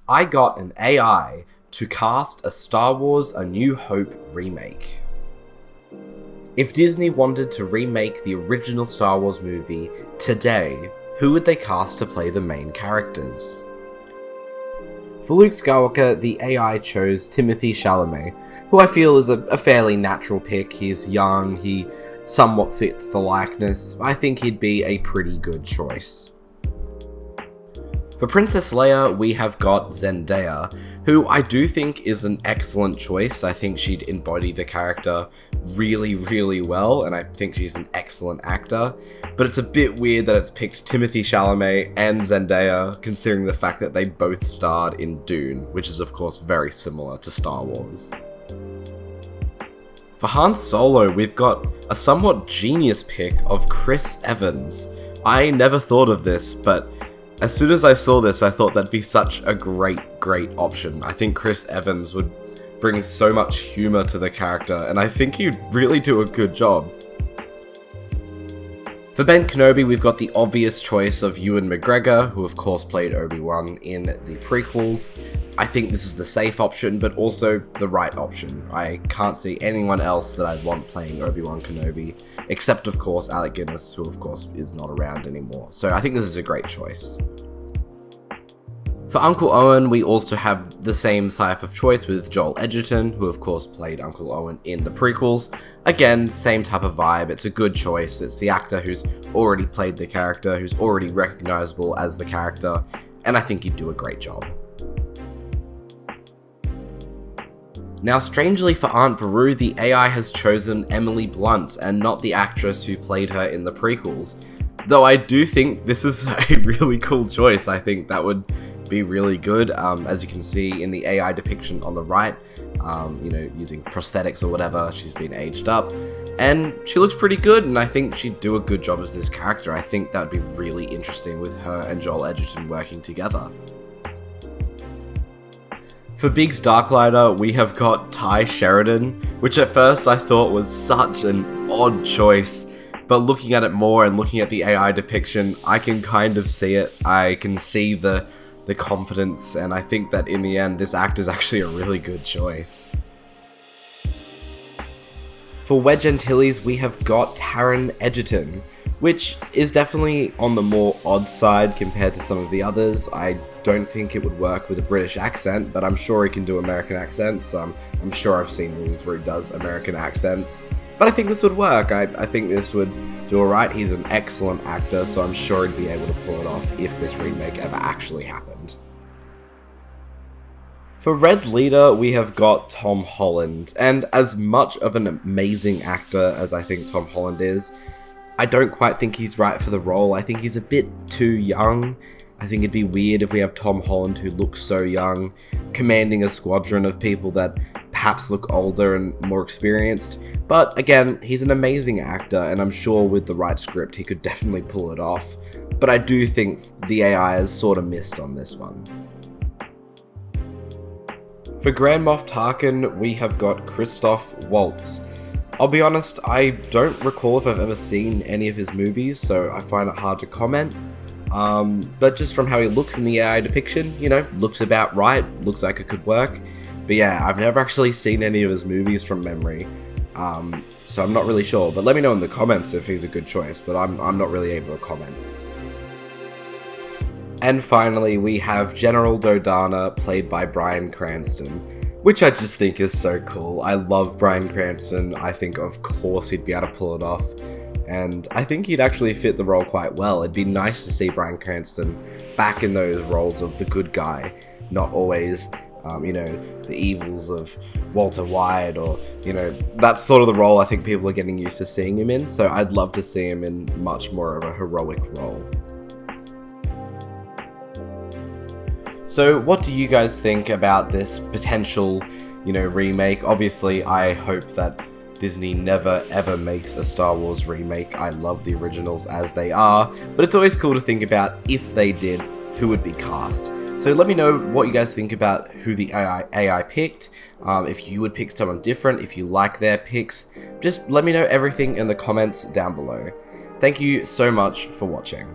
I got an AI to cast a Star Wars A New Hope remake. If Disney wanted to remake the original Star Wars movie today, who would they cast to play the main characters? For Luke Skywalker, the AI chose Timothée Chalamet, who I feel is a fairly natural pick. He's young, he somewhat fits the likeness. I think he'd be a pretty good choice. For Princess Leia, we have got Zendaya, who I do think is an excellent choice. I think she'd embody the character really, really well, and I think she's an excellent actor. But it's a bit weird that it's picked Timothée Chalamet and Zendaya, considering the fact that they both starred in Dune, which is of course very similar to Star Wars. For Han Solo, we've got a somewhat genius pick of Chris Evans. I never thought of this, but as soon as I saw this, I thought that'd be such a great option. I think Chris Evans would bring so much humor to the character, and I think he'd really do a good job. For Ben Kenobi, we've got the obvious choice of Ewan McGregor, who of course played Obi-Wan in the prequels. I think this is the safe option, but also the right option. I can't see anyone else that I'd want playing Obi-Wan Kenobi, except of course Alec Guinness, who of course is not around anymore. So I think this is a great choice. For Uncle Owen, we also have the same type of choice with Joel Edgerton, who of course played Uncle Owen in the prequels. Again, same type of vibe, it's a good choice. It's the actor who's already played the character, who's already recognizable as the character, and I think he'd do a great job. Now, strangely for Aunt Beru, the AI has chosen Emily Blunt and not the actress who played her in the prequels. Though I do think this is a really cool choice. I think that would be really good, as you can see in the AI depiction on the right, using prosthetics or whatever, she's been aged up. And she looks pretty good, and I think she'd do a good job as this character. I think that'd be really interesting with her and Joel Edgerton working together. For Biggs Darklighter, we have got Ty Sheridan, which at first I thought was such an odd choice, but looking at it more and looking at the AI depiction, I can kind of see it. I can see the confidence, and I think that in the end, this actor is actually a really good choice. For Wedge Antilles, we have got Taron Egerton, which is definitely on the more odd side compared to some of the others. I don't think it would work with a British accent, but I'm sure he can do American accents. I'm sure I've seen movies where he does American accents, but I think this would work. I think this would do alright. He's an excellent actor, so I'm sure he'd be able to pull it off if this remake ever actually happened. For Red Leader, we have got Tom Holland, and as much of an amazing actor as I think Tom Holland is, I don't quite think he's right for the role. I think he's a bit too young. I think it'd be weird if we have Tom Holland, who looks so young, commanding a squadron of people that perhaps look older and more experienced. But again, he's an amazing actor, and I'm sure with the right script he could definitely pull it off. But I do think the AI has sort of missed on this one. For Grand Moff Tarkin, we have got Christoph Waltz. I'll be honest, I don't recall if I've ever seen any of his movies, so I find it hard to comment. But just from how he looks in the AI depiction, looks about right, looks like it could work. But yeah, I've never actually seen any of his movies from memory, so I'm not really sure. But let me know in the comments if he's a good choice, but I'm not really able to comment. And finally, we have General Dodonna, played by Bryan Cranston, which I just think is so cool. I love Bryan Cranston. I think of course he'd be able to pull it off, and I think he'd actually fit the role quite well. It'd be nice to see Bryan Cranston back in those roles of the good guy, not always, the evils of Walter White, or, that's sort of the role I think people are getting used to seeing him in, so I'd love to see him in much more of a heroic role. So what do you guys think about this potential, remake? Obviously, I hope that Disney never ever makes a Star Wars remake. I love the originals as they are, but it's always cool to think about if they did, who would be cast. So let me know what you guys think about who the AI picked, if you would pick someone different, if you like their picks. Just let me know everything in the comments down below. Thank you so much for watching.